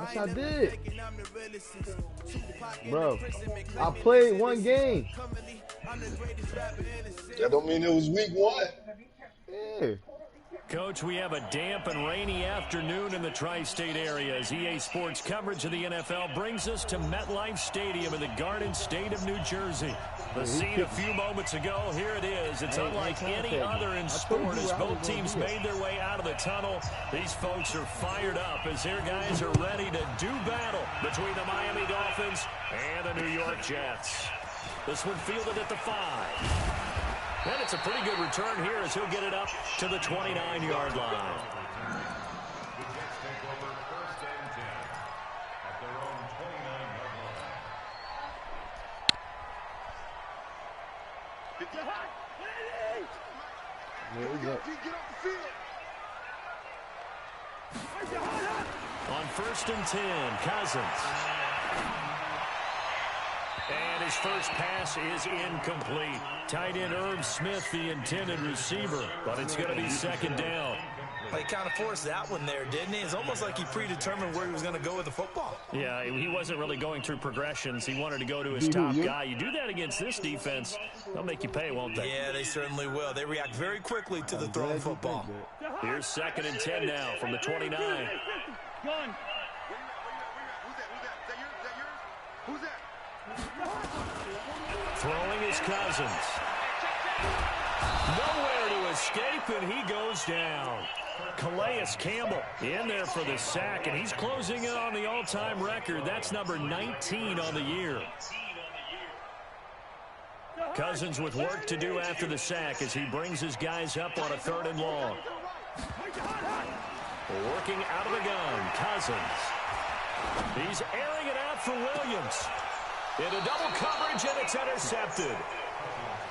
Yes, I did. Bro, I played one game. That don't mean it was week 1. Yeah. Coach, we have a damp and rainy afternoon in the tri-state area as EA Sports coverage of the NFL brings us to MetLife Stadium in the Garden State of New Jersey. The scene a few moments ago, here it is. It's unlike any other in sport as both teams made their way out of the tunnel. These folks are fired up as their guys are ready to do battle between the Miami Dolphins and the New York Jets. This one fielded at the 5. And it's a pretty good return here as he'll get it up to the 29-yard line. On 1st and 10, Cousins. And his first pass is incomplete. Tight end Irv Smith, the intended receiver, but it's going to be 2nd down. Well, he kind of forced that one there, didn't he? It's almost like he predetermined where he was going to go with the football. Yeah, he wasn't really going through progressions. He wanted to go to his top guy. You do that against this defense, they'll make you pay, won't they? Yeah, they certainly will. They react very quickly to the thrown football. Here's 2nd and 10 now from the 29. Who's that? Throwing is Cousins. Nowhere to escape, and he goes down. Calais Campbell in there for the sack, and he's closing in on the all-time record. That's number 19 on the year. Cousins with work to do after the sack as he brings his guys up on a 3rd and long. Working out of the gun, Cousins. He's airing it out for Williams. Into double coverage, and it's intercepted.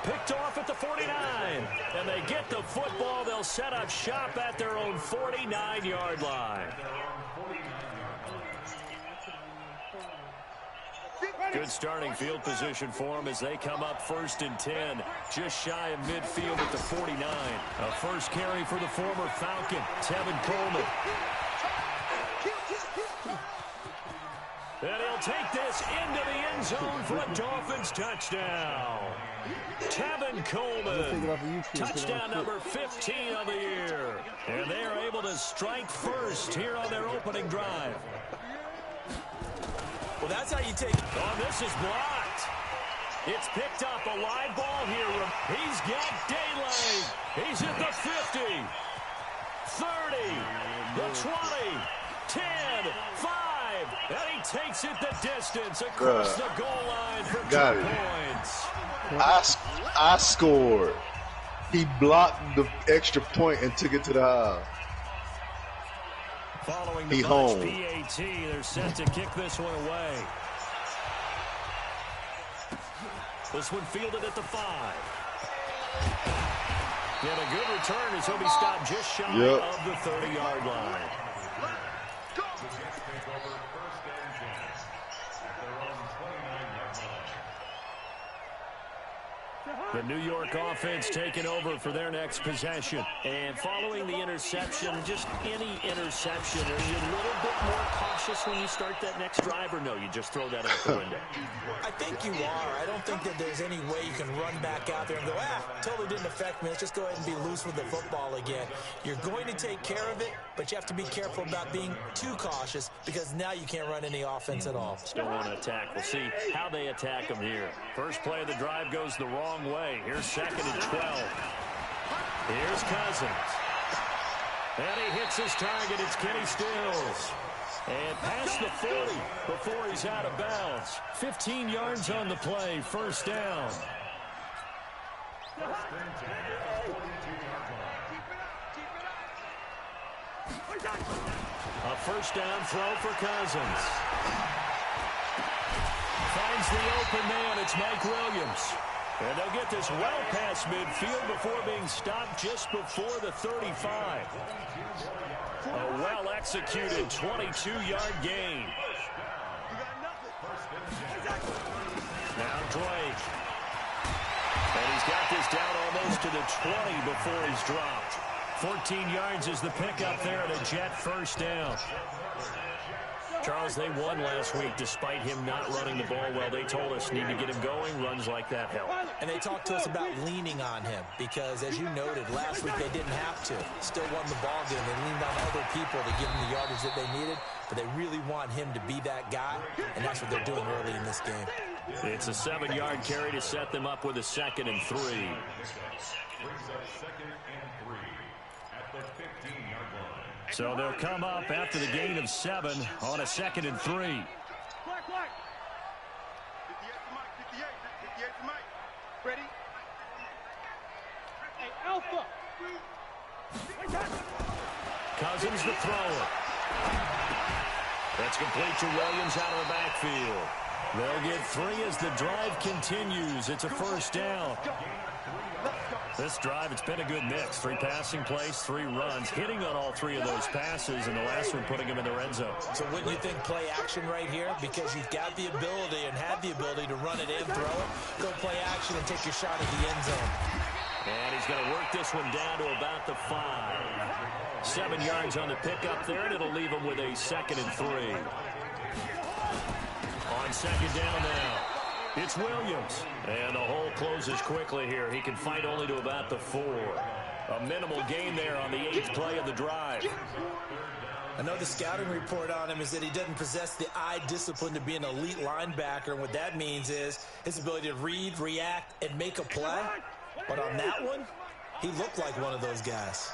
Picked off at the 49. And they get the football. They'll set up shop at their own 49-yard line. Good starting field position for them as they come up 1st and 10. Just shy of midfield at the 49. A first carry for the former Falcon, Tevin Coleman. And he'll take this into the end zone for a Dolphins touchdown. Tevin Coleman, touchdown number 15 of the year. And they are able to strike first here on their opening drive. Well, that's how you take it. Oh, this is blocked. It's picked up, a live ball here. He's got daylight. He's at the 50, 30, the 20, 10, 5. And he takes it the distance across the goal line for 2 points. I scored. He blocked the extra point and took it to the house. Following the PAT, they're set to kick this one away. This one fielded at the 5. And a good return as he'll be stopped just shy of the 30-yard line. The New York offense taking over for their next possession. And following the interception, just any interception, are you a little bit more cautious when you start that next drive, or no, you just throw that out the window? I think you are. I don't think that there's any way you can run back out there and go, totally didn't affect me. Let's just go ahead and be loose with the football again. You're going to take care of it, but you have to be careful about being too cautious because now you can't run any offense at all. Still want to attack. We'll see how they attack them here. First play of the drive goes the wrong way. Here's 2nd and 12. Here's Cousins. And he hits his target. It's Kenny Stills. And past the 40 before he's out of bounds. 15 yards on the play. First down. A first down throw for Cousins. Finds the open man. It's Mike Williams. And they'll get this well past midfield before being stopped just before the 35. A well-executed 22-yard gain. Now Drake. And he's got this down almost to the 20 before he's dropped. 14 yards is the pickup there at a Jet first down. Charles, they won last week despite him not running the ball well. They told us need to get him going. Runs like that help. And they talked to us about leaning on him because, as you noted, last week they didn't have to. Still won the ball game. They leaned on other people to give them the yardage that they needed, but they really want him to be that guy, and that's what they're doing early in this game. It's a 7-yard carry to set them up with a 2nd and 3. So they'll come up after the gain of 7 on a 2nd and 3. Ready? Hey, Alpha. Cousins the thrower. That's complete to Williams out of the backfield. They'll get 3 as the drive continues. It's a 1st down. This drive, it's been a good mix. 3 passing plays, 3 runs, hitting on all 3 of those passes, and the last one putting him in the red zone. So wouldn't you think play action right here? Because you've got the ability and have the ability to run it and throw it. Go play action and take your shot at the end zone. And he's going to work this one down to about the 5. 7 yards on the pickup there, and it'll leave him with a 2nd and 3. On 2nd down now, it's Williams. And the hole closes quickly here. He can fight only to about the 4. A minimal gain there on the 8th play of the drive. I know the scouting report on him is that he doesn't possess the eye discipline to be an elite linebacker. And what that means is his ability to read, react, and make a play. But on that one, he looked like one of those guys.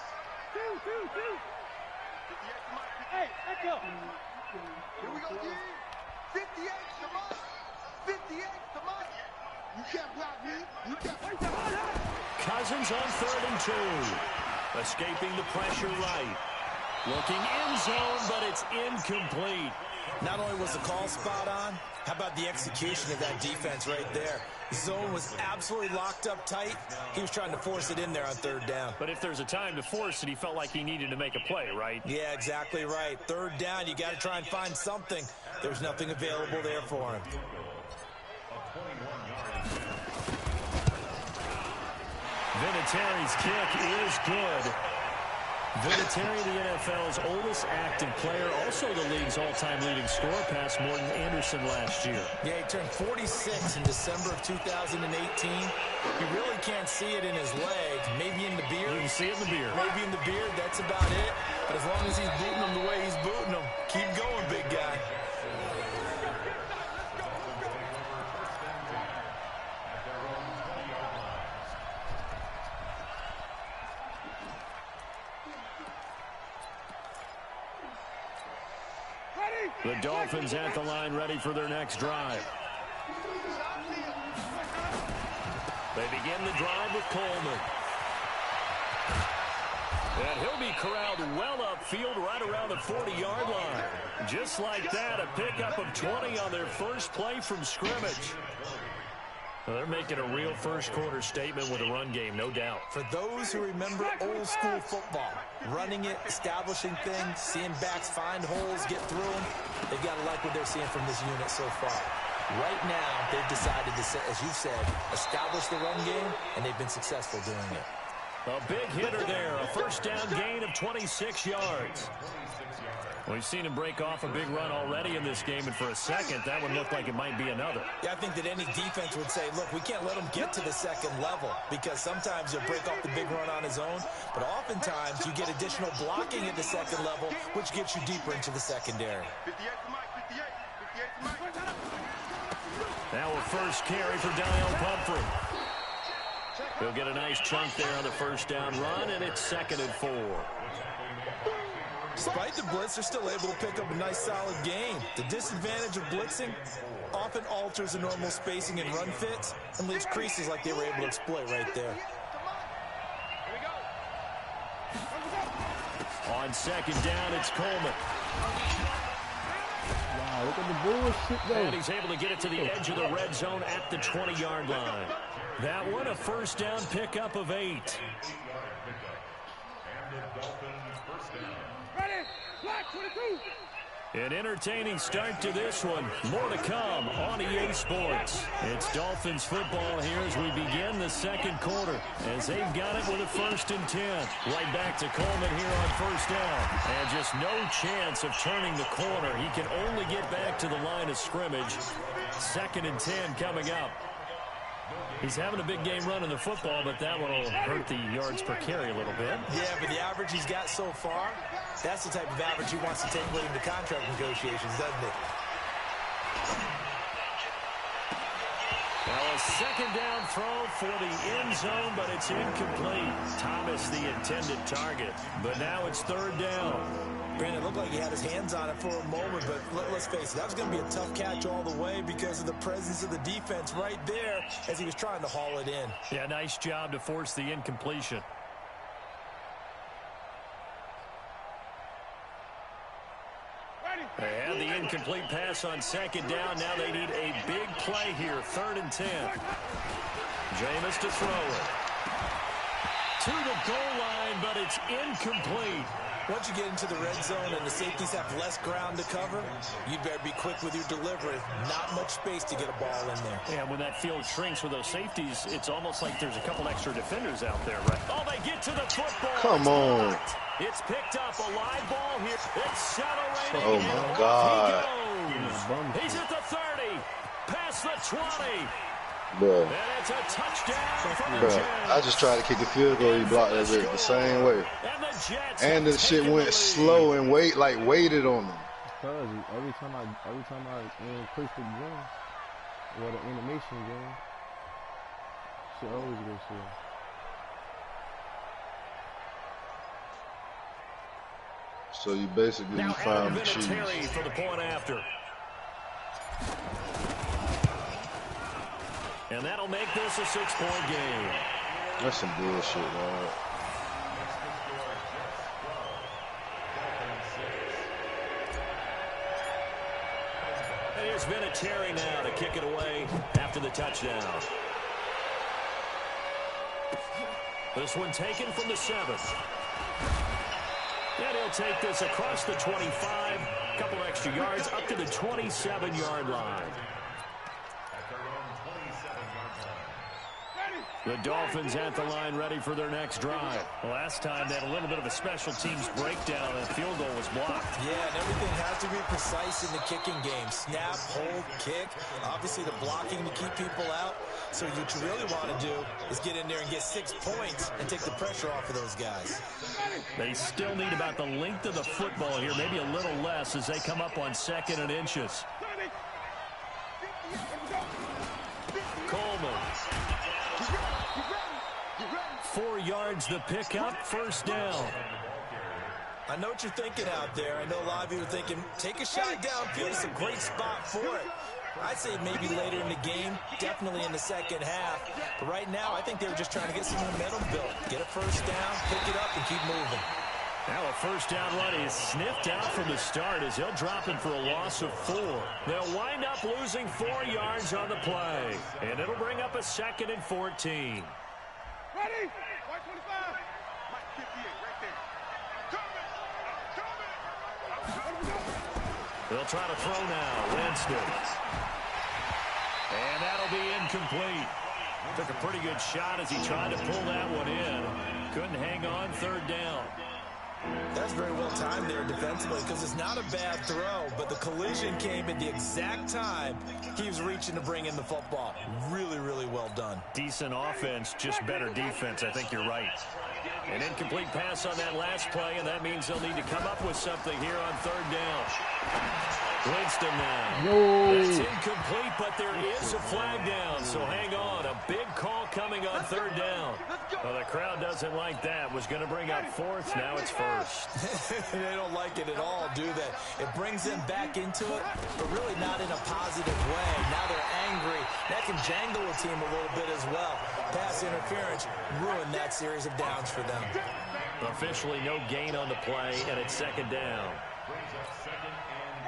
Hey, let's go. Here we go, kid. 58, come on. 58, come on. You can't block me. You can't. Cousins on 3rd and 2. Escaping the pressure right. Looking end zone, but it's incomplete. Not only was the call spot on, how about the execution of that defense right there? The zone was absolutely locked up tight. He was trying to force it in there on 3rd down. But if there's a time to force it, he felt like he needed to make a play, right? Yeah, exactly right. 3rd down, you got to try and find something. There's nothing available there for him. Vinatieri's kick is good. Vinatieri, the NFL's oldest active player, also the league's all-time leading scorer, past Morton Anderson last year. Yeah, he turned 46 in December of 2018. You really can't see it in his leg, maybe in the beard. You can see it in the beard. Maybe in the beard, that's about it. But as long as he's booting him the way he's booting him, keep going, big guy. The Dolphins at the line, ready for their next drive. They begin the drive with Coleman. And he'll be corralled well upfield right around the 40-yard line. Just like that, a pickup of 20 on their first play from scrimmage. Well, they're making a real first-quarter statement with a run game, no doubt. For those who remember old-school football, running it, establishing things, seeing backs find holes, get through them, they've got to like what they're seeing from this unit so far. Right now, they've decided to, as you said, establish the run game, and they've been successful doing it. A big hitter there, a first down gain of 26 yards. We've seen him break off a big run already in this game, and for a second, that one looked like it might be another. Yeah, I think that any defense would say, look, we can't let him get to the second level, because sometimes he'll break off the big run on his own, but oftentimes you get additional blocking at the second level, which gets you deeper into the secondary. Now a first carry for Daniel Pumphrey. He'll get a nice chunk there on the first down run, and it's 2nd and 4. Despite the blitz, they're still able to pick up a nice, solid game. The disadvantage of blitzing often alters the normal spacing and run fits and leaves creases like they were able to exploit right there. On 2nd down, it's Coleman. Wow, look at the bullshit, though. And he's able to get it to the edge of the red zone at the 20-yard line. That one, a first down pickup of 8. Ready? Black 22. An entertaining start to this one. More to come on EA Sports. It's Dolphins football here as we begin the second quarter. As they've got it with a 1st and 10. Right back to Coleman here on 1st down. And just no chance of turning the corner. He can only get back to the line of scrimmage. 2nd and 10 coming up. He's having a big game running the football, but that one will hurt the yards per carry a little bit. Yeah, but the average he's got so far, that's the type of average he wants to take with him to contract negotiations, doesn't it? Now a 2nd down throw for the end zone, but it's incomplete. Thomas the intended target, but now it's 3rd down. Brandon, it looked like he had his hands on it for a moment, but let's face it, that was going to be a tough catch all the way because of the presence of the defense right there as he was trying to haul it in. Yeah, nice job to force the incompletion. They had the incomplete pass on 2nd down. Now they need a big play here, 3rd and 10. Jameis to throw it. To the goal line, but it's incomplete. Once you get into the red zone and the safeties have less ground to cover, you better be quick with your delivery. Not much space to get a ball in there. And when that field shrinks with those safeties, it's almost like there's a couple extra defenders out there, right? Oh, they get to the football. Come on. It's picked up, a live ball here. It's accelerating. Oh, my God. He goes. He's at the 30, past the 20. Bro. And it's a touchdown for the Jets. I just tried to kick the field goal. He blocked that bit the same way. And the shit went slow and waited on him. Because every time I push the game, or the animation game, shit always goes slow. So you basically found the cheese. For the point after. And that'll make this a 6-point game. That's some bullshit, dog. Here's Vinatieri now to kick it away after the touchdown. This one taken from the 7th. And he'll take this across the 25. A couple extra yards up to the 27-yard line. The Dolphins at the line ready for their next drive. Last time they had a little bit of a special teams breakdown and the field goal was blocked. Yeah, and everything has to be precise in the kicking game. Snap, hold, kick. Obviously the blocking to keep people out. So what you really want to do is get in there and get 6 points and take the pressure off of those guys. They still need about the length of the football here, maybe a little less as they come up on 2nd and inches. Coleman. 4 yards the pickup, 1st down. I know what you're thinking out there. I know a lot of you are thinking, take a shot downfield. It's a great spot for it. I'd say maybe later in the game, definitely in the 2nd half. But right now, I think they were just trying to get some momentum built. Get a 1st down, pick it up, and keep moving. Now a 1st down run is sniffed out from the start as he'll drop him for a loss of 4. They'll wind up losing 4 yards on the play. And it'll bring up a 2nd and 14. Ready? 125. Mike 58 right there. They'll try to throw now. Winston. And that'll be incomplete. Took a pretty good shot as he tried to pull that one in. Couldn't hang on, 3rd down. That's very well timed there defensively because it's not a bad throw, but the collision came at the exact time he was reaching to bring in the football. Really, really well done. Decent offense, just better defense. I think you're right. An incomplete pass on that last play, and that means they'll need to come up with something here on 3rd down. Winston now. No. That's incomplete, but there is a flag down, so hang on. A big call coming on 3rd down. Well, the crowd doesn't like that. Was going to bring up 4th. Now it's 1st. They don't like it at all, do they? It brings them back into it, but really not in a positive way. Now they're angry. That can jangle a team a little bit as well. Pass interference ruined that series of downs for them. Officially no gain on the play, and it's 2nd down.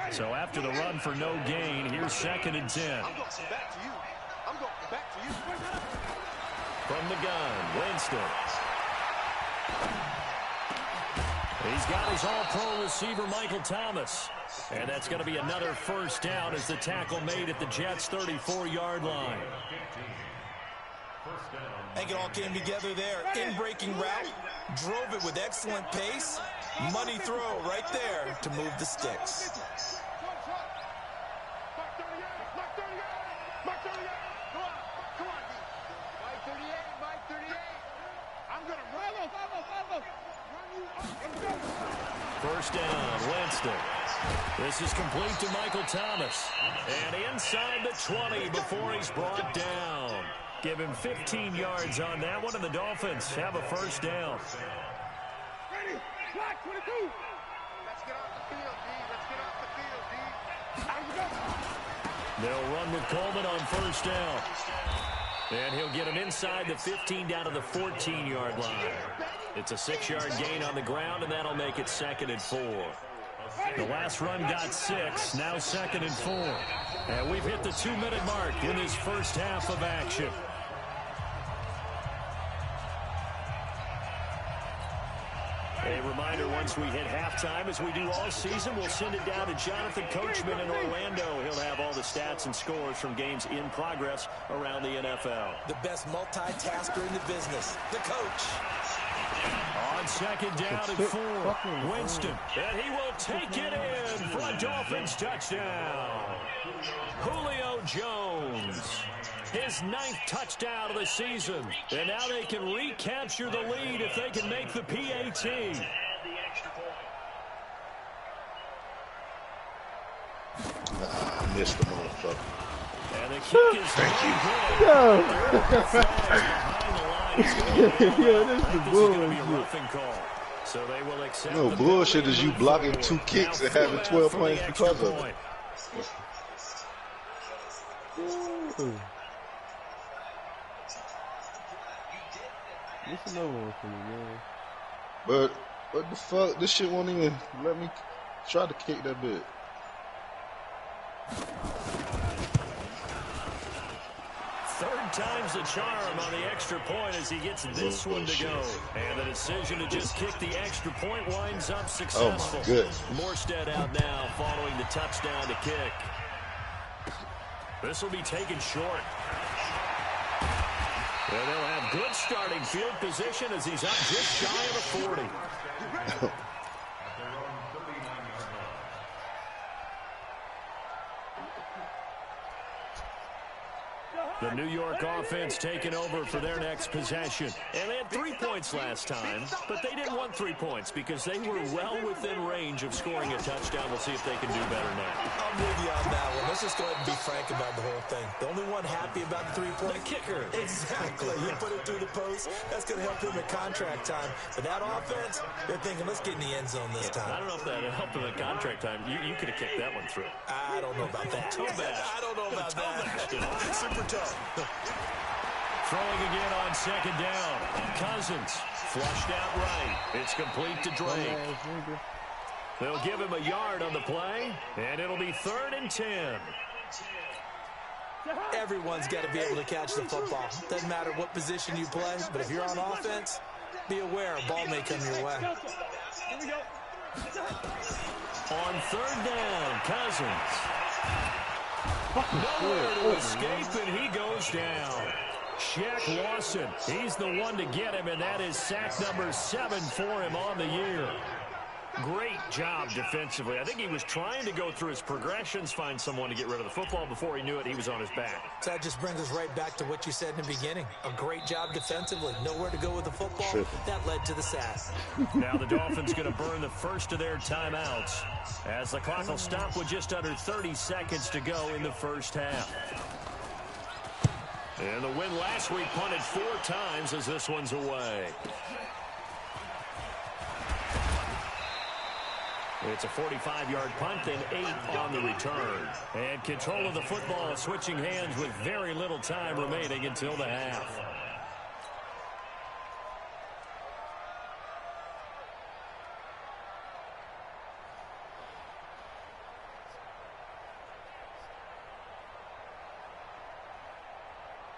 So after the run for no gain, here's 2nd and 10. I'm going back to you. I'm going back to you. From the gun, Winston. He's got his all-pro receiver, Michael Thomas. And that's going to be another first down as the tackle made at the Jets' 34-yard line. I think it all came together there. In-breaking route, drove it with excellent pace. Money throw right there to move the sticks. First down, Winston. This is complete to Michael Thomas. And inside the 20 before he's brought down. Give him 15 yards on that one, and the Dolphins have a first down. Ready, flag 22. Let's get off the field, D. Let's get off the field, D. They'll run with Coleman on first down. And he'll get him inside the 15 down to the 14-yard line. It's a 6-yard gain on the ground, and that'll make it 2nd and 4. The last run got 6, now 2nd and 4. And we've hit the 2-minute mark in this first half of action. A reminder, once we hit halftime, as we do all season, we'll send it down to Jonathan Coachman in Orlando. He'll have all the stats and scores from games in progress around the NFL. The best multitasker in the business, the coach. On second down and 4, Winston, and he will take it in for a Dolphins touchdown. Julio Jones, his 9th touchdown of the season, and now they can recapture the lead if they can make the PAT. I missed the motherfucker. And the kick is Yeah, this is bullshit. bullshit. So they will accept No, bullshit is you blocking 2 kicks and having 12 points because of it. This is another one for me, man. But what the fuck? This shit won't even let me try to kick that bit. Third time's the charm on the extra point as he gets this one to go. And the decision to just kick the extra point winds up successful. Oh, my goodness. Morstead out now following the touchdown to kick. This will be taken short. And they'll have good starting field position as he's up just shy of the 40. The New York offense taking over for their next possession. And they had 3 points last time, but they didn't want 3 points because they were well within range of scoring a touchdown. We'll see if they can do better now. I'm with you on that one. Let's just go ahead and be frank about the whole thing. The only one happy about the 3-point kicker. Exactly. You put it through the post. That's going to help him at contract time. But that offense, they're thinking, let's get in the end zone this time. I don't know if that helped him at contract time. You could have kicked that one through. I don't know about that. Toe bash. I don't know about that. Super tough. Throwing again on second down. Cousins flushed out right. It's complete to Drake. They'll give him a yard on the play, and it'll be 3rd and 10. Everyone's got to be able to catch the football. Doesn't matter what position you play, but if you're on offense, be aware a ball may come your way. On 3rd down, Cousins. Nowhere to escape, and he goes down. Shaq Lawson, he's the one to get him, and that is sack number 7 for him on the year. Great job defensively. I think he was trying to go through his progressions, find someone to get rid of the football. Before he knew it, he was on his back. So that just brings us right back to what you said in the beginning. A great job defensively. Nowhere to go with the football. That led to the sack. Now the Dolphins going to burn the first of their timeouts as the clock will stop with just under 30 seconds to go in the first half. And the win last week punted 4 times as this one's away. It's a 45-yard punt and 8 on the return. And control of the football switching hands with very little time remaining until the half.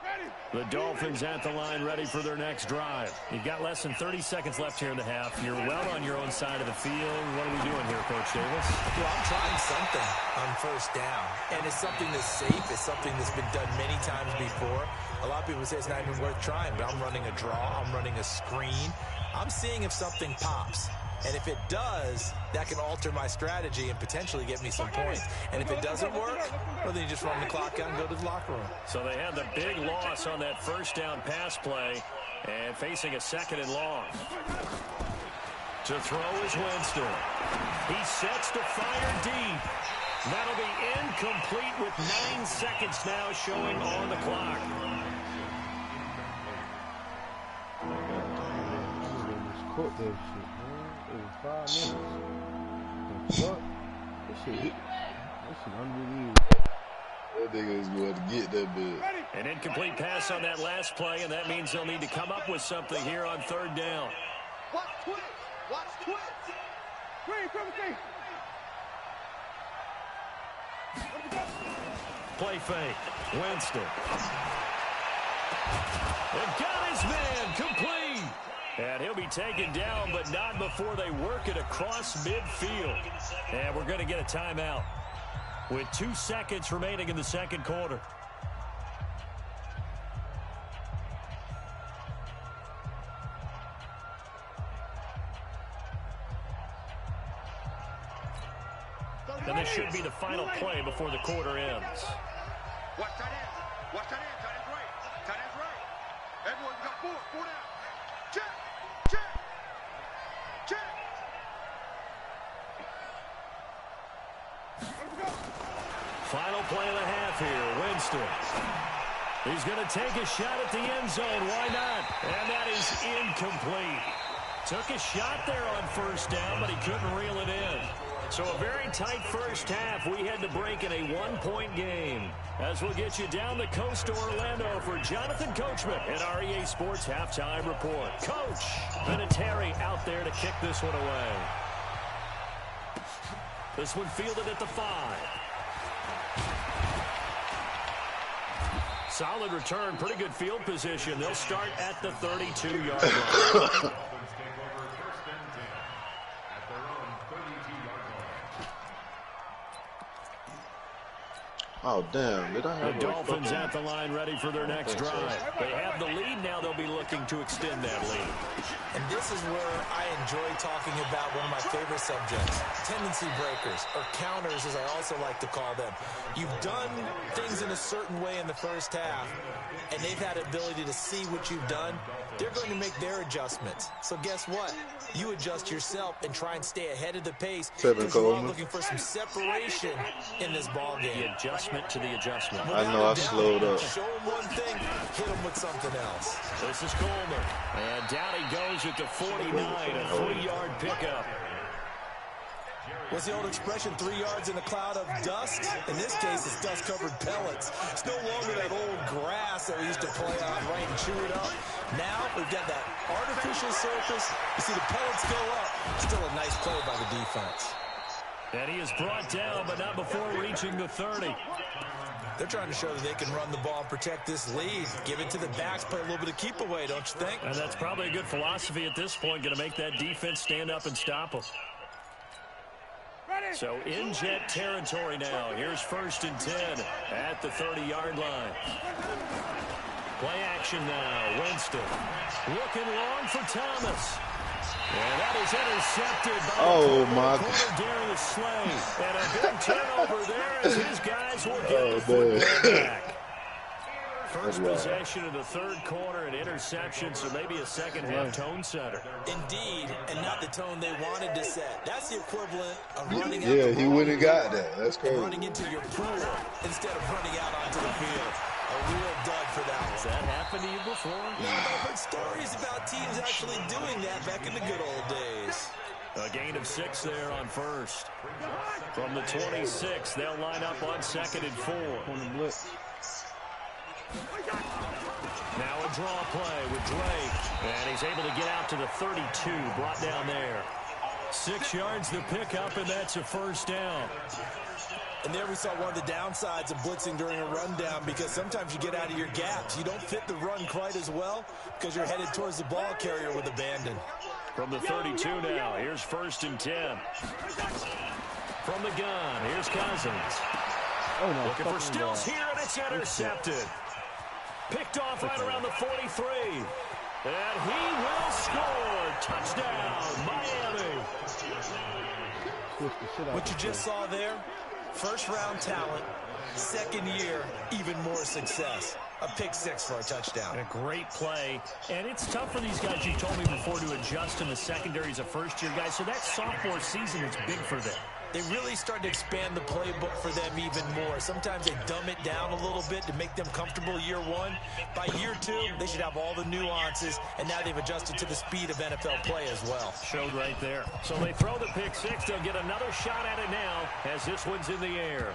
Ready? The Dolphins at the line ready for their next drive. You've got less than 30 seconds left here in the half. You're well on your own side of the field. What are we doing here, Coach Davis? Well, I'm trying something on first down. And it's something that's safe. It's something that's been done many times before. A lot of people say it's not even worth trying, but I'm running a draw. I'm running a screen. I'm seeing if something pops. And if it does, that can alter my strategy and potentially get me some points. And if it doesn't work, well, then you just run the clock out and go to the locker room. So they had the big loss on that first down pass play and facing a second and long. To throw is Winston. He sets to fire deep. That'll be incomplete with 9 seconds now showing on the clock. Caught that shit, man. It was 5 minutes. The fuck? This shit unbelievable. That nigga is going to get that bit. An incomplete pass on that last play, and that means they'll need to come up with something here on third down. Watch twitch. Watch twitch. Play fake. Winston. And got his man complete. And he'll be taken down, but not before they work it across midfield. And we're going to get a timeout with 2 seconds remaining in the second quarter. And this should be the final play before the quarter ends. Watch tight ends. Watch tight ends. Tight ends right. Tight ends right. Everyone got 4 down. Check. Check. Check. Final play of the half here. Winston. He's going to take a shot at the end zone. Why not? And that is incomplete. Took a shot there on first down, but he couldn't reel it in. So a very tight first half. We had to break in a 1-point game. As we'll get you down the coast to Orlando for Jonathan Coachman at our EA Sports Halftime Report. Coach Vinatieri out there to kick this one away. This one fielded at the 5. Solid return, pretty good field position. They'll start at the 32-yard line. Oh, damn. Did I have The Dolphins at the line ready for their next drive. They have the lead now. They'll be looking to extend that lead. And this is where I enjoy talking about one of my favorite subjects, tendency breakers, or counters as I also like to call them. You've done things in a certain way in the first half, and they've had the ability to see what you've done. They're going to make their adjustments. So guess what? You adjust yourself and try and stay ahead of the pace because you're all looking for some separation in this ball game. The adjustment to the adjustment. I know I slowed up. Show them one thing, hit them with something else. This is Coleman. And down he goes at the 49, a 3-yard pickup. What's the old expression, 3 yards in a cloud of dust? In this case, it's dust-covered pellets. It's no longer that old grass that we used to play on, right, and chew it up. Now, we've got that artificial surface. You see the pellets go up. Still a nice play by the defense. And he is brought down, but not before reaching the 30. They're trying to show that they can run the ball and protect this lead. Give it to the backs, play a little bit of keep away, don't you think? And that's probably a good philosophy at this point, going to make that defense stand up and stop them. So in jet territory now. Here's 1st and 10 at the 30-yard line. Play action now. Winston looking long for Thomas. And that is intercepted by corner Darius Slay. And a big turnover there as his guys will get the football back. First possession of the third quarter, an interception, so maybe a second-half tone setter. Indeed, and not the tone they wanted to set. That's the equivalent of running out Yeah, he wouldn't have got that. That's crazy. Running into your pool instead of running out onto the field. A real dud for that one. Has that happened to you before? Yeah, I've heard stories about teams actually doing that back in the good old days. A gain of 6 there on first. From the 26, they'll line up on 2nd and 4. On the blitz. Now a draw play with Drake. And he's able to get out to the 32, brought down there. 6 yards the pickup, and that's a first down. And there we saw one of the downsides of blitzing during a rundown, because sometimes you get out of your gaps. You don't fit the run quite as well because you're headed towards the ball carrier with abandon. From the 32 now, here's 1st and 10. From the gun, here's Cousins. Oh, no. Looking for Stills here, and it's intercepted. Picked off right around the 43. And he will score. Touchdown, Miami. What you just saw there, first-round talent, second year, even more success. A pick six for a touchdown. And a great play. And it's tough for these guys, you told me before, to adjust in the secondary as a first-year guy. So that sophomore season is big for them. They really start to expand the playbook for them even more. Sometimes they dumb it down a little bit to make them comfortable year one. By year two, they should have all the nuances, and now they've adjusted to the speed of NFL play as well. Showed right there. So they throw the pick six. They'll get another shot at it now as this one's in the air.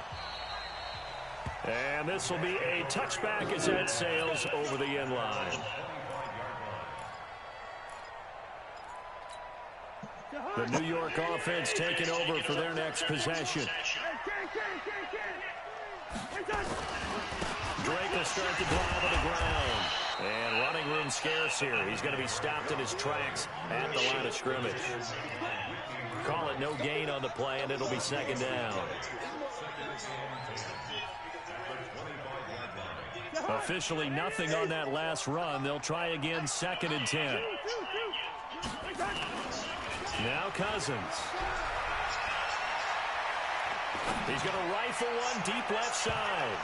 And this will be a touchback as that sails over the end line. The New York offense taking over for their next possession. Drake will start the drive on the ground. And running room scarce here. He's going to be stopped in his tracks at the line of scrimmage. Call it no gain on the play, and it'll be 2nd down. Officially nothing on that last run. They'll try again, 2nd and 10. Now Cousins. He's going to rifle one deep left side.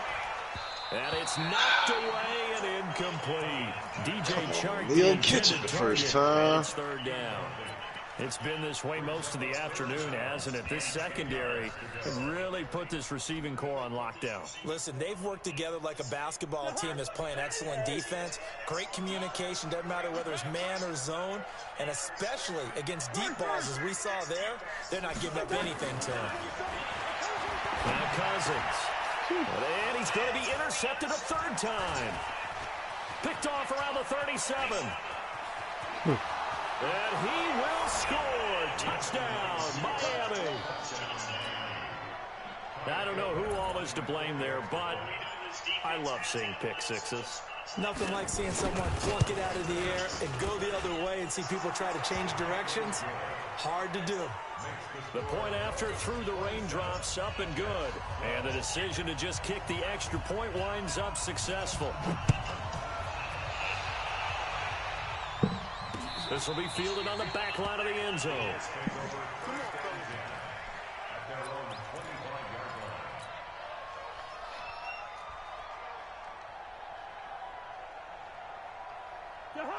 And it's knocked away and incomplete. DJ Chark. He'll catch it the first time. It's 3rd down. It's been this way most of the afternoon, hasn't it? This secondary can really put this receiving core on lockdown. Listen, they've worked together like a basketball team that's playing excellent defense. Great communication, doesn't matter whether it's man or zone. And especially against deep balls, as we saw there, they're not giving up anything to him. Now Cousins. And he's going to be intercepted a 3rd time. Picked off around the 37. And he will score. Touchdown, Miami. I don't know who all is to blame there, but I love seeing pick sixes. Nothing like seeing someone pluck it out of the air and go the other way and see people try to change directions. Hard to do. The point after through the raindrops, up and good. And the decision to just kick the extra point winds up successful. This will be fielded on the back line of the end zone.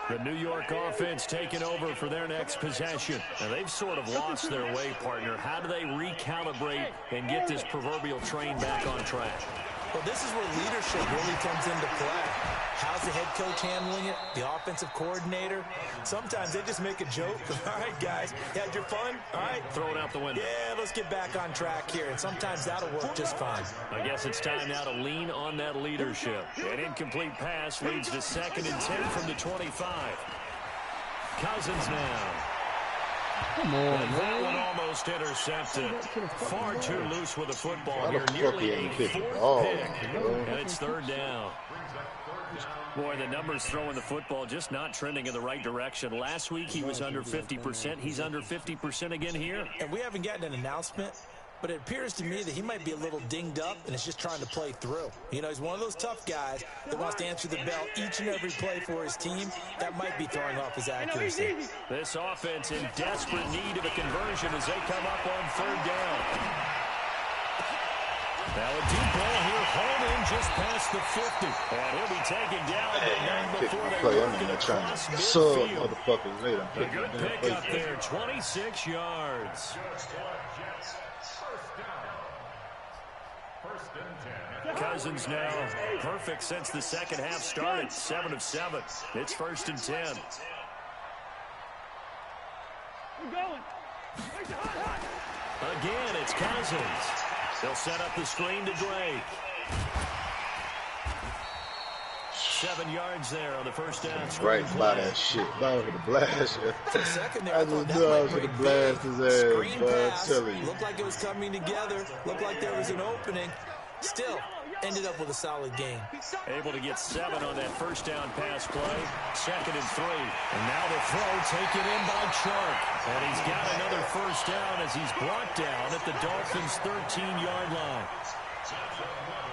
The New York offense taking over for their next possession. And they've sort of lost their way, partner. How do they recalibrate and get this proverbial train back on track? Well, this is where leadership really comes into play. How's the head coach handling it? The offensive coordinator? Sometimes they just make a joke. All right, guys, you had your fun? All right. Throw it out the window. Yeah, let's get back on track here. And sometimes that'll work just fine. I guess it's time now to lean on that leadership. An incomplete pass leads to 2nd and 10 from the 25. Cousins now. Come on, That man. one almost intercepted. Far too loose with the football How the here. fuck Nearly he a ain't pick the 4th ball, pick. bro? And it's 3rd down. Boy, the numbers throwing the football just not trending in the right direction. Last week he was under 50%. He's under 50% again here. And we haven't gotten an announcement, but it appears to me that he might be a little dinged up and is just trying to play through. You know, he's one of those tough guys that wants to answer the bell each and every play for his team. That might be throwing off his accuracy. This offense in desperate need of a conversion as they come up on 3rd down. Now a deep ball here, home in just past the 50. And he'll be taken down, but not Pick before the they play. work I'm it gonna try across to sub midfield. motherfuckers later. I'm A picking good the pick up play. there, 26 yards. Cousins now perfect since the second half started, 7 of 7. It's 1st and 10. Again, it's Cousins. They'll set up the screen to Drake. 7 yards there on the first down. Right by that shit. I was gonna blast you. For a second there, I just knew I was gonna blast his ass, screen but I'm pass. telling you. Looked like it was coming together. Looked like there was an opening. Still, ended up with a solid game. Able to get 7 on that first down pass play. 2nd and 3. And now the throw taken in by Chark. And he's got another first down as he's brought down at the Dolphins' 13-yard line.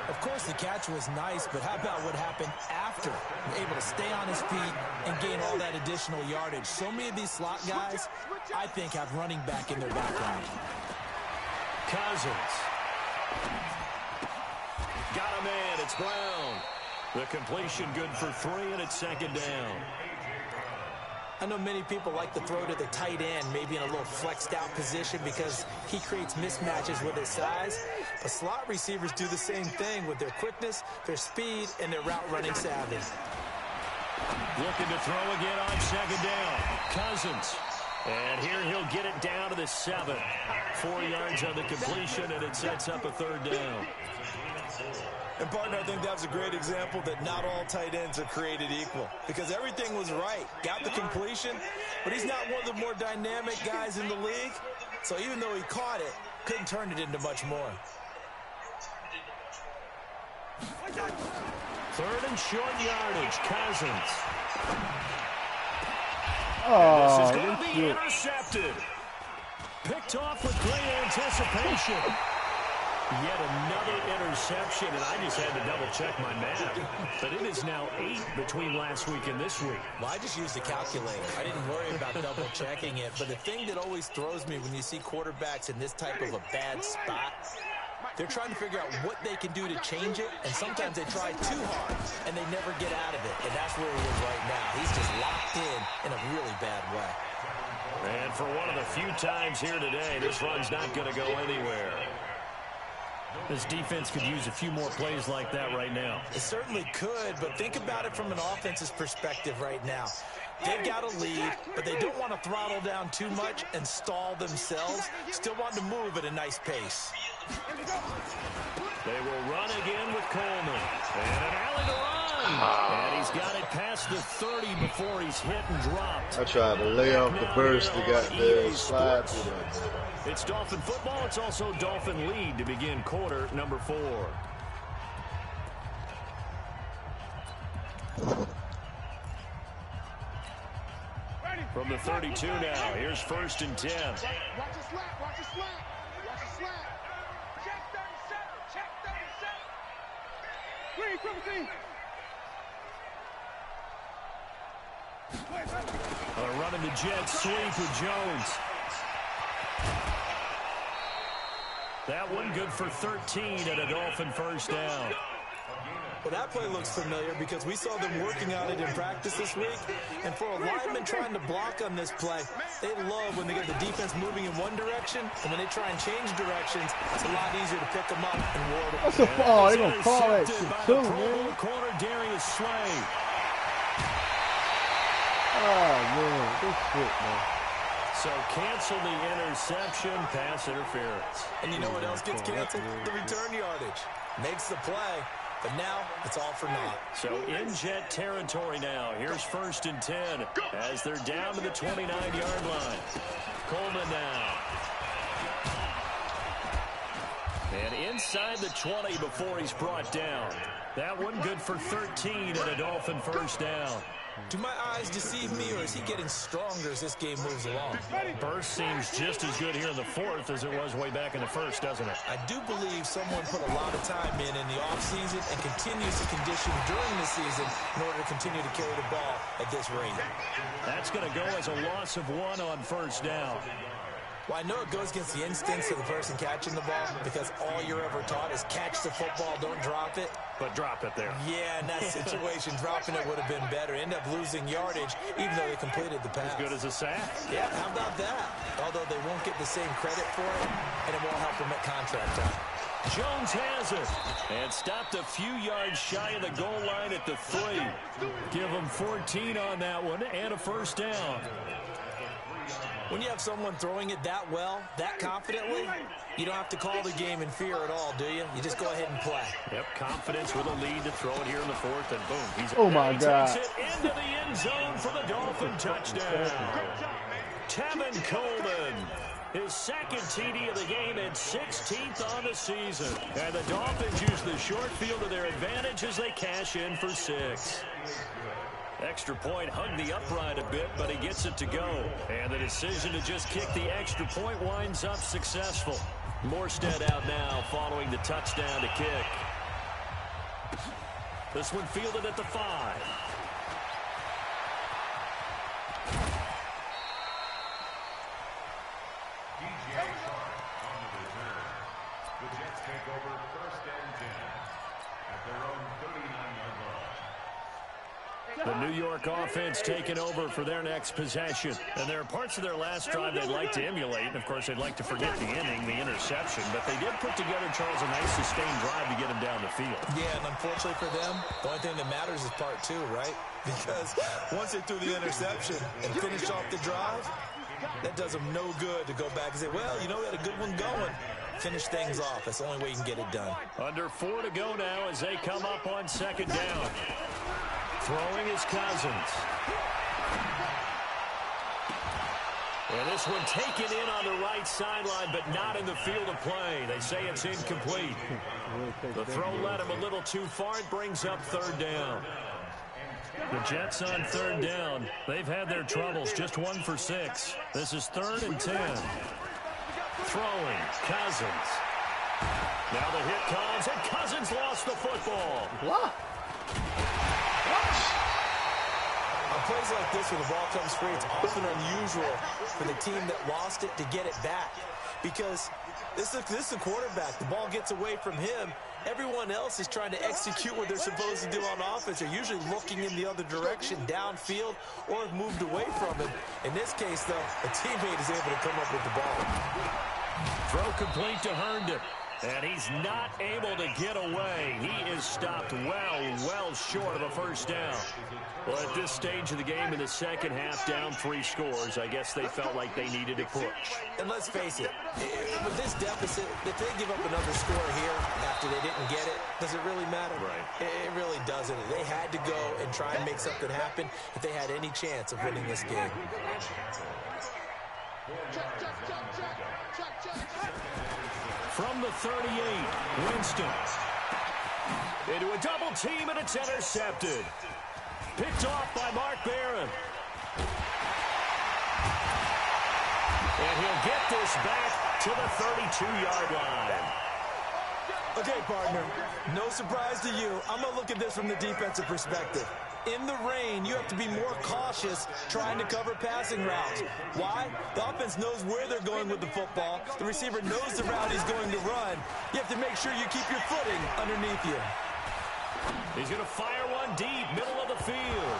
Of course, the catch was nice, but how about what happened after? Able to stay on his feet and gain all that additional yardage. So many of these slot guys, I think, have running back in their background. Cousins. Got a man. It's Brown. The completion good for 3, and it's 2nd down. I know many people like to throw to the tight end, maybe in a little flexed out position because he creates mismatches with his size. But slot receivers do the same thing with their quickness, their speed, and their route running savvy. Looking to throw again on 2nd down. Cousins. And here he'll get it down to the 7. 4 yards on the completion, and it sets up a 3rd down. And, partner, I think that was a great example that not all tight ends are created equal because everything was right. Got the completion, but he's not one of the more dynamic guys in the league. So even though he caught it, couldn't turn it into much more. 3rd and short yardage. Cousins. Oh, This is going to be shit. intercepted. Picked off with great anticipation. Yet another interception, and I just had to double-check my math. But it is now 8 between last week and this week. Well, I just used the calculator. I didn't worry about double-checking it. But the thing that always throws me when you see quarterbacks in this type of a bad spot, they're trying to figure out what they can do to change it, and sometimes they try too hard, and they never get out of it. And that's where he is right now. He's just locked in a really bad way. And for one of the few times here today, this run's not going to go anywhere. This defense could use a few more plays like that right now. It certainly could, but think about it from an offense's perspective right now. They've got a lead, but they don't want to throttle down too much and stall themselves. Still want to move at a nice pace. They will run again with Coleman. And an alley to run. And he's got it past the 30 before he's hit and dropped. I tried to lay off the burst that got the slide through that. It's Dolphin football. It's also Dolphin lead to begin quarter number 4. From the 32 now, here's 1st and 10. Watch your slap, watch your slap, watch your slap. Check 37, check 37. Green, quick, Running the jet sweep with Jones. That one good for 13 and a Dolphin first down. Well, that play looks familiar because we saw them working on it in practice this week. And for a lineman trying to block on this play, they love when they get the defense moving in one direction. And when they try and change directions, it's a lot easier to pick them up and ward them. That's a fall. They're going to call that shit too, man. Corner Darius Slay. Oh, man. This shit, man. So cancel the interception, pass interference. And you know what else gets canceled? The return yardage. Makes the play, but now it's all for naught. So in jet territory now. Here's 1st and 10 as they're down to the 29-yard line. Coleman now. And inside the 20 before he's brought down. That one good for 13 and a Dolphin first down. Do my eyes deceive me, or is he getting stronger as this game moves along? Burst seems just as good here in the 4th as it was way back in the 1st, doesn't it? I do believe someone put a lot of time in the offseason and continues to condition during the season in order to continue to carry the ball at this rate. That's going to go as a loss of 1 on first down. Well, I know it goes against the instincts of the person catching the ball because all you're ever taught is catch the football, don't drop it. But drop it there. Yeah, in that situation, dropping it would have been better. End up losing yardage, even though they completed the pass. As good as a sack. Yeah, how about that? Although they won't get the same credit for it, and it won't help them at contract time. Jones has it. And stopped a few yards shy of the goal line at the 3. Give them 14 on that one and a first down. When you have someone throwing it that well, that confidently, you don't have to call the game in fear at all, do you? You just go ahead and play. Yep, confidence with a lead to throw it here in the fourth, and boom. He's Oh, my God. Takes it into the end zone for the Dolphin touchdown. Tevin Coleman, his second TD of the game and 16th on the season. And the Dolphins use the short field to their advantage as they cash in for 6. Extra point hugged the upright a bit, but he gets it to go. And the decision to just kick the extra point winds up successful. Morstead out now following the touchdown to kick. This one fielded at the 5. The New York offense taking over for their next possession. And there are parts of their last drive they'd like to emulate. And, of course, they'd like to forget the inning, the interception. But they did put together, Charles, a nice sustained drive to get them down the field. Yeah, and unfortunately for them, the only thing that matters is part 2, right? Because once they threw the interception and finished off the drive, that does them no good to go back and say, well, you know, we had a good one going. Finish things off. That's the only way you can get it done. Under 4 to go now as they come up on second down. Throwing is Cousins. And this one taken in on the right sideline, but not in the field of play. They say it's incomplete. The throw led him a little too far. It brings up third down. The Jets on third down. They've had their troubles. Just 1 for 6. This is 3rd and 10. Throwing, Cousins. Now the hit comes, and Cousins lost the football. What? On plays like this, when the ball comes free, it's often unusual for the team that lost it to get it back. Because this is a quarterback. The ball gets away from him. Everyone else is trying to execute what they're supposed to do on offense. They're usually looking in the other direction, downfield, or have moved away from him. In this case, though, a teammate is able to come up with the ball. Throw complete to Herndon. And he's not able to get away. He is stopped well short of a first down. Well, at this stage of the game in the second half, down 3 scores, I guess they felt like they needed a push. And let's face it, with this deficit, if they give up another score here after they didn't get it, does it really matter? Right. It really doesn't. They had to go and try and make something happen if they had any chance of winning this game. From the 38, Winston. Into a double team, and it's intercepted. Picked off by Mark Barron. And he'll get this back to the 32-yard line. Okay, partner, no surprise to you. I'm going to look at this from the defensive perspective. In the rain, you have to be more cautious trying to cover passing routes. Why? The offense knows where they're going with the football. The receiver knows the route he's going to run. You have to make sure you keep your footing underneath you. He's going to fire one deep, middle of the field.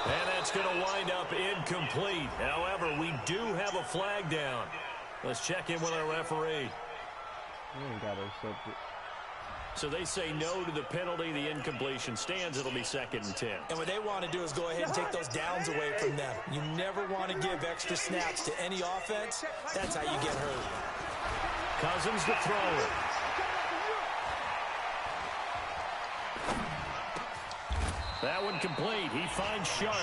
And that's going to wind up incomplete. However, we do have a flag down. Let's check in with our referee. We ain't got to accept it. So they say no to the penalty. The incompletion stands. It'll be 2nd and 10. And what they want to do is go ahead and take those downs away from them. You never want to give extra snaps to any offense. That's how you get hurt. Cousins the thrower. That one complete. He finds Sharp.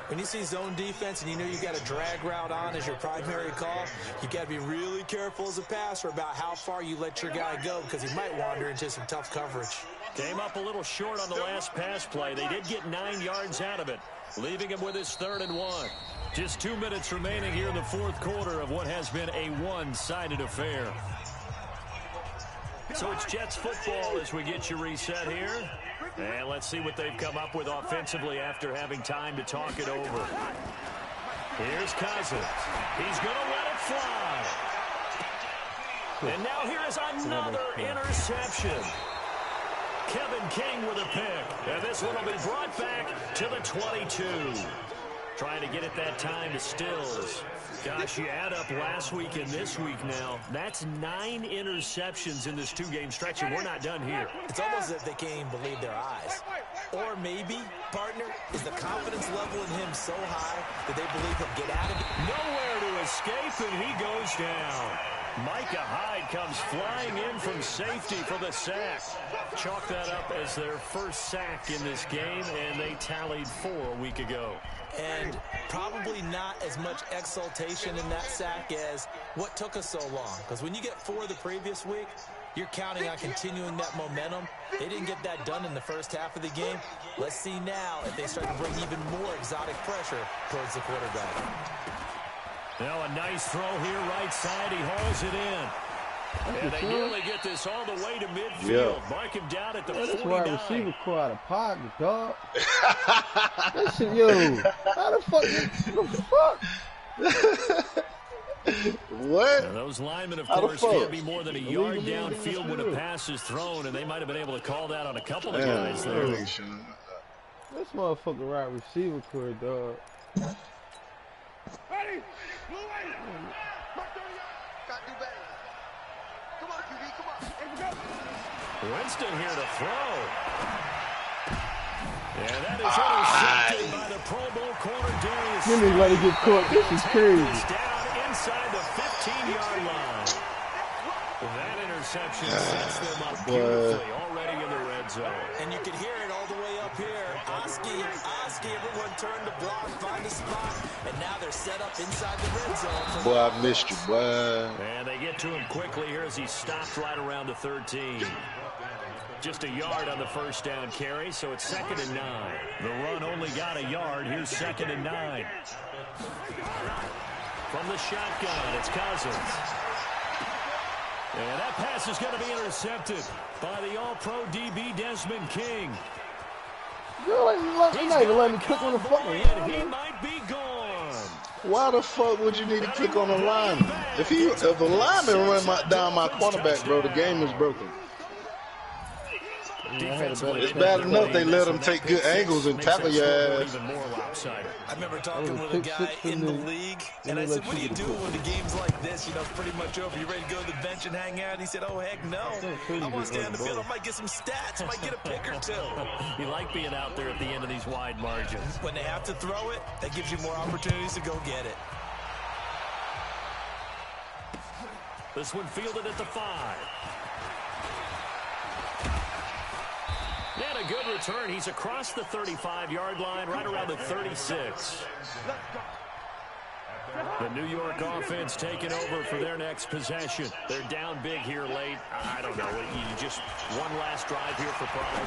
When you see zone defense and you know you got a drag route on as your primary call, you got to be really careful as a passer about how far you let your guy go because he might wander into some tough coverage. Came up a little short on the last pass play. They did get 9 yards out of it, leaving him with his 3rd and 1. Just 2 minutes remaining here in the 4th quarter of what has been a one-sided affair. So it's Jets football as we get you reset here. And let's see what they've come up with offensively after having time to talk it over. Here's Cousins. He's going to let it fly. And now here is another interception. Kevin King with a pick. And this one will be brought back to the 22. Trying to get it that time to Stills. Gosh, you add up last week and this week now. That's 9 interceptions in this 2-game stretch, and we're not done here. It's almost as if they can't even believe their eyes. Or maybe, partner, is the confidence level in him so high that they believe he'll get out of it? Nowhere to escape, and he goes down. Micah Hyde comes flying in from safety for the sack. Chalk that up as their first sack in this game, and they tallied 4 a week ago. And probably not as much exultation in that sack as what took us so long. Because when you get 4 the previous week, you're counting on continuing that momentum. They didn't get that done in the first half of the game. Let's see now if they start to bring even more exotic pressure towards the quarterback. Now a nice throw here right side. He hauls it in. And they nearly get this all the way to midfield. Yeah. Mark him down at the 49. That's wide receiver core out of pocket, dog. That shit, yo. How the fuck? What? Now those linemen, of course, can't be more than a yard downfield when a pass is thrown, and they might have been able to call that on a couple of guys there. This motherfucker wide receiver core, dog. Ready? Blue way. Mark 30 yards. Gotta do better. Come on, QB, come on. Winston here to throw. Yeah, that is intercepted by the Pro Bowl corner Darius. Give me let it get caught. This is crazy. Down inside the 15-yard line. That interception sets them up beautifully already in the red zone. And you can hear it all the way up here. Oski, everyone turned to block, find a spot, and now they're set up inside the red zone. Boy, I missed you, boy. And they get to him quickly here as he stopped right around the 13. Just a yard on the first down carry, so it's 2nd and 9. The run only got a yard. Here's 2nd and 9. From the shotgun, it's Cousins. And that pass is going to be intercepted by the All-Pro DB Desmond King. You're not even letting me click on the fucking and he might be gone. Why the fuck would you need to click on a lineman? If a lineman run down my quarterback, bro, the game is broken. It's bad enough they let him take good angles and tackle your ass. I remember talking with a guy in the league, and I said, what do you do when the game's like this? You know, it's pretty much over. You ready to go to the bench and hang out? He said, oh, heck no. I want to stay on the field. I might get some stats. I might get a pick or 2. You like being out there at the end of these wide margins. When they have to throw it, that gives you more opportunities to go get it. This one fielded at the 5. And a good return. He's across the 35-yard line, right around the 36. The New York offense taking over for their next possession. They're down big here late. I don't know. You just one last drive here for pride.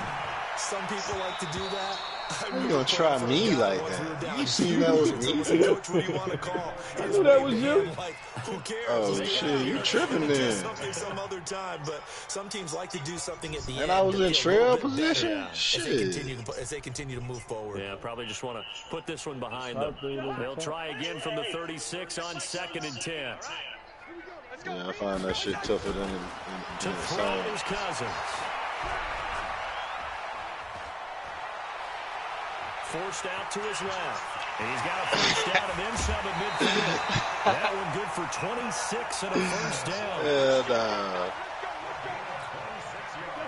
Some people like to do that. You gonna try me like that? You seen that was me? Coach, what do you want to call? I knew that was you. Like, who cares? Oh shit, you tripping then? Something some other time, but some teams like to do something at the end. And I was in trail position. Yeah. Shit. As they continue to move forward. Yeah, probably just want to put this one behind them. They'll try again from the 36 on 2nd and 10. Yeah, I find that shit tougher than To throw is Cousins. Forced out to his left. And he's got a first down and inside the midfield. That one good for 26 and a first down. Yeah,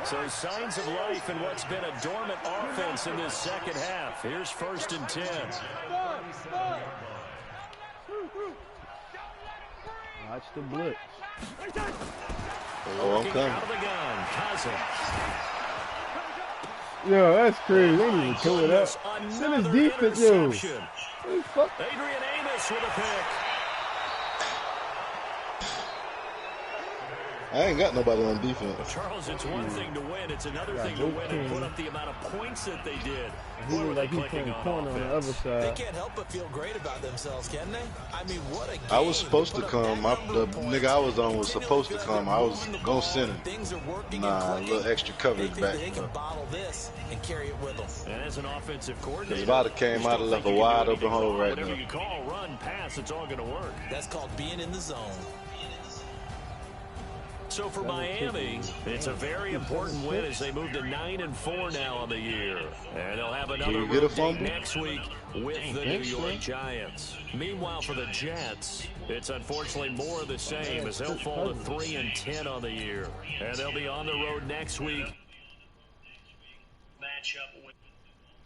So signs of life in what's been a dormant offense in this second half. Here's 1st and 10. Watch the blitz. Oh, I'm coming. Out of the gun, Cousins. Yo, that's crazy. They need to kill it up. That is defense, yo. Adrian Amos with a pick. I ain't got nobody on defense. Charles, it's one thing to win. It's another thing to win and put up the amount of points that they did. He looked like he playing corner on the other They side. can't help but feel great about themselves, can they? I mean, what a game. I was supposed to come. The nigga I was on was supposed to come. I was gonna send him. Nah, a little extra coverage back. They can bottle this and carry it with them. And as an offensive coordinator, If I'd have came out and left a wide open hole right whatever now. you call, run, pass, it's all going to work. That's called being in the zone. So for Miami, it's a very important win as they move to 9-4 now on the year. And they'll have another you get a road date fumble? next week with the New York Giants. Meanwhile, for the Jets, it's unfortunately more of the same as they'll fall to 3-10 on the year. And they'll be on the road next week. Matchup with